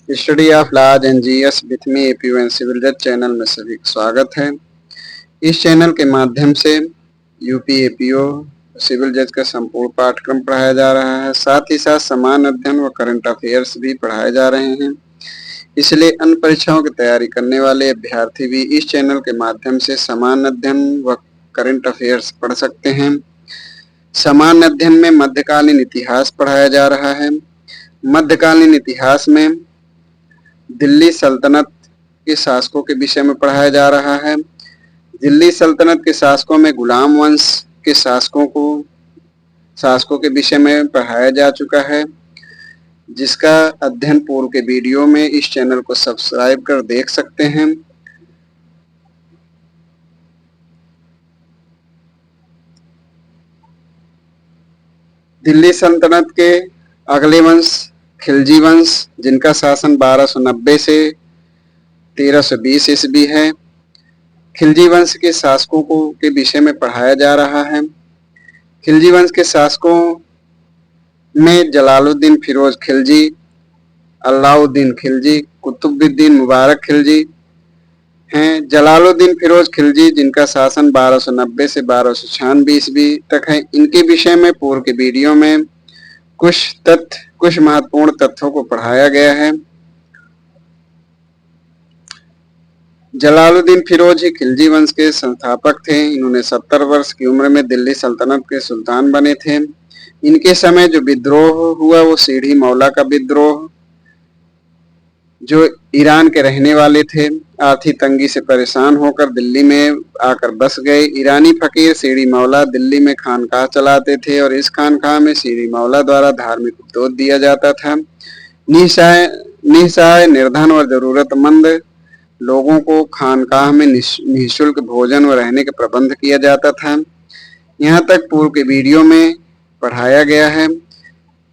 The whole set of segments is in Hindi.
Study of laws and GS with me APO and civil जज चैनल में सभी का स्वागत है। इस चैनल के माध्यम से यूपी एपीओ सिविल जज का संपूर्ण पाठ्यक्रम पढ़ाया जा रहा है। साथ ही साथ समान अध्ययन व करंट अफेयर्स भी पढ़ाए जा रहे हैं। इसलिए अन्य परीक्षाओं की तैयारी करने वाले अभ्यर्थी भी इस चैनल के माध्यम से समान अध्ययन व करंट अफेयर्स पढ़ सकते हैं। समान अध्ययन में मध्यकालीन इतिहास पढ़ाया जा रहा है। मध्यकालीन इतिहास में दिल्ली सल्तनत के शासकों के विषय में पढ़ाया जा रहा है। दिल्ली सल्तनत के शासकों में गुलाम वंश के शासकों के विषय में पढ़ाया जा चुका है, जिसका अध्ययन पूर्व के वीडियो में इस चैनल को सब्सक्राइब कर देख सकते हैं। दिल्ली सल्तनत के अगले वंश खिलजी वंश, जिनका शासन 1290 से 1320 ईस्वी है। खिलजी वंश के शासकों के विषय में पढ़ाया जा रहा है। खिलजी वंश के शासकों में जलालुद्दीन फिरोज खिलजी, अलाउद्दीन खिलजी, कुतुबुद्दीन मुबारक खिलजी हैं। जलालुद्दीन फिरोज खिलजी, जिनका शासन 1290 से 1296 ईस्वी तक है, इनके विषय में पूर्व के वीडियो में कुछ महत्वपूर्ण तथ्यों को पढ़ाया गया है। जलालुद्दीन फिरोज ही खिलजी वंश के संस्थापक थे। इन्होंने 70 वर्ष की उम्र में दिल्ली सल्तनत के सुल्तान बने थे। इनके समय जो विद्रोह हुआ वो सीढ़ी मौला का विद्रोह, जो ईरान के रहने वाले थे, आर्थिक तंगी से परेशान होकर दिल्ली में आकर बस गए। ईरानी फकीर सीढ़ी मौला दिल्ली में खानकाह चलाते थे और इस खानकाह में सीढ़ी मौला द्वारा धार्मिक उपदेश दिया जाता था। निःसहाय, निर्धन और जरूरतमंद लोगों को खानकाह में निःशुल्क भोजन व रहने का प्रबंध किया जाता था। यहाँ तक पूर्व के वीडियो में पढ़ाया गया है।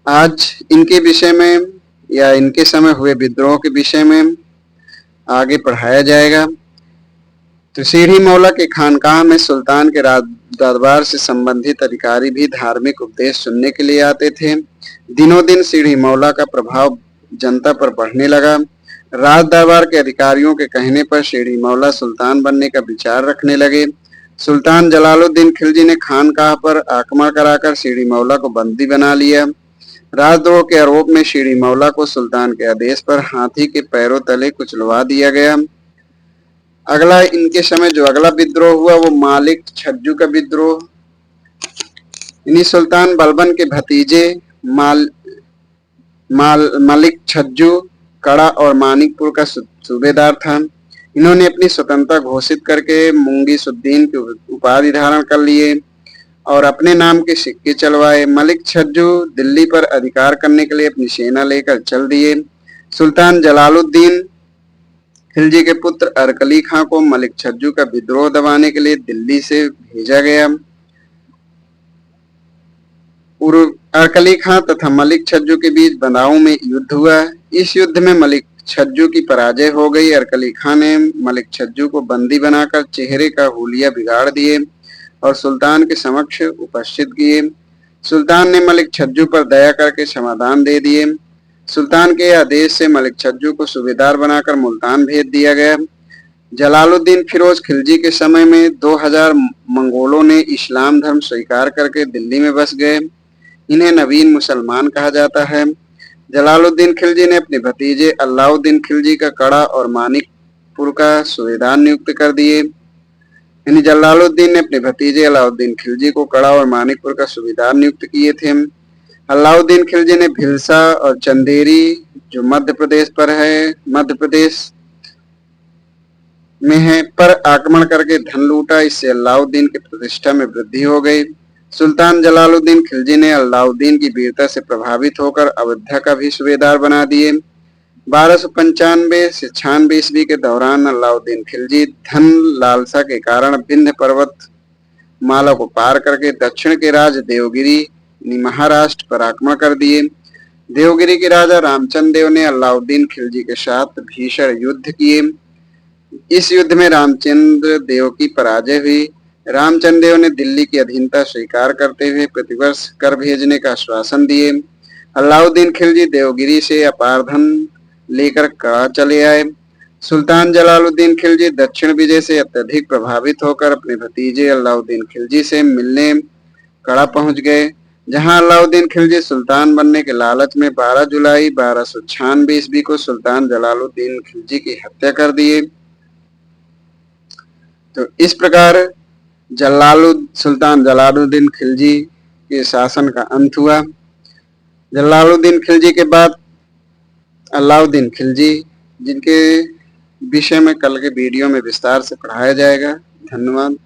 आज इनके विषय में या इनके समय हुए विद्रोह के विषय में आगे पढ़ाया जाएगा। तो सीढ़ी मौला के खानकाह में सुल्तान के दरबार से संबंधित अधिकारी भी धार्मिक उपदेश सुनने के लिए आते थे। दिनों दिन सीढ़ी मौला का प्रभाव जनता पर बढ़ने लगा। राज दरबार के अधिकारियों के कहने पर सीढ़ी मौला सुल्तान बनने का विचार रखने लगे। सुल्तान जलालुद्दीन खिलजी ने खानकाह पर आक्रमण कराकर सीढ़ी मौला को बंदी बना लिया। राजद्रोह के आरोप में सीढ़ी मौला को सुल्तान के आदेश पर हाथी के पैरों तले कुचलवा दिया गया। अगला इनके समय जो अगला विद्रोह हुआ वो मालिक छज्जू का विद्रोह। इन्हीं सुल्तान बलबन के भतीजे मलिक छज्जू कड़ा और मानिकपुर का सूबेदार था। इन्होंने अपनी स्वतंत्रता घोषित करके मुंगीसुद्दीन की उपाधि धारण कर लिए और अपने नाम के सिक्के चलवाए। मलिक छज्जू दिल्ली पर अधिकार करने के लिए अपनी सेना लेकर चल दिए। सुल्तान जलालुद्दीन खिलजी के पुत्र अरकली खां को मलिक छज्जू का विद्रोह दबाने के लिए दिल्ली से भेजा गया। अरकली खां तथा मलिक छज्जू के बीच बंदाऊ में युद्ध हुआ। इस युद्ध में मलिक छज्जू की पराजय हो गई। अरकली खां ने मलिक छज्जू को बंदी बनाकर चेहरे का हुलिया बिगाड़ दिए और सुल्तान के समक्ष उपस्थित किए। सुल्तान ने मलिक छज्जू पर दया करके क्षमादान दे दिए। सुल्तान के आदेश से मलिक छज्जू को सूबेदार बनाकर मुल्तान भेज दिया गया। जलालुद्दीन फिरोज खिलजी के समय में 2000 मंगोलों ने इस्लाम धर्म स्वीकार करके दिल्ली में बस गए। इन्हें नवीन मुसलमान कहा जाता है। जलालुद्दीन खिलजी ने अपने भतीजे अलाउद्दीन खिलजी का कड़ा और मानिकपुर का सूबेदार नियुक्त कर दिए। यानी जलालुद्दीन ने अपने भतीजे अलाउद्दीन खिलजी को कड़ा और मानिकपुर का सूबेदार नियुक्त किए थे। अलाउद्दीन खिलजी ने भिलसा और चंदेरी, जो मध्य प्रदेश में है, पर आक्रमण करके धन लूटा। इससे अलाउद्दीन की प्रतिष्ठा में वृद्धि हो गई। सुल्तान जलालुद्दीन खिलजी ने अलाउद्दीन की वीरता से प्रभावित होकर अयोध्या का भी सूबेदार बना दिए। 1295 से 96 ईस्वी के दौरान अलाउद्दीन खिलजी धन लालसा के कारण विंध्य पर्वत माला को पार करके दक्षिण के राज देवगिरी महाराष्ट्र पर आक्रमण कर दिए। देवगिरी के राजा रामचंद्र देव ने अलाउद्दीन खिलजी के साथ भीषण युद्ध किए। इस युद्ध में रामचंद्र देव की पराजय हुई। रामचंद्र देव ने दिल्ली की अधीनता स्वीकार करते हुए प्रतिवर्ष कर भेजने का आश्वासन दिए। अलाउद्दीन खिलजी देवगिरी से अपार धन लेकर कड़ा चले आए। सुल्तान जलालुद्दीन खिलजी दक्षिण विजय से अत्यधिक प्रभावित होकर अपने भतीजे अलाउद्दीन खिलजी से मिलने कड़ा पहुंच गए, जहां अलाउद्दीन खिलजी सुल्तान बनने के लालच में 12 जुलाई 1296 ईस्वी को सुल्तान जलालुद्दीन खिलजी की हत्या कर दिए। तो इस प्रकार सुल्तान जलालुद्दीन खिलजी के शासन का अंत हुआ। जलालुद्दीन खिलजी के बाद अलाउद्दीन खिलजी, जिनके विषय में कल के वीडियो में विस्तार से पढ़ाया जाएगा। धन्यवाद।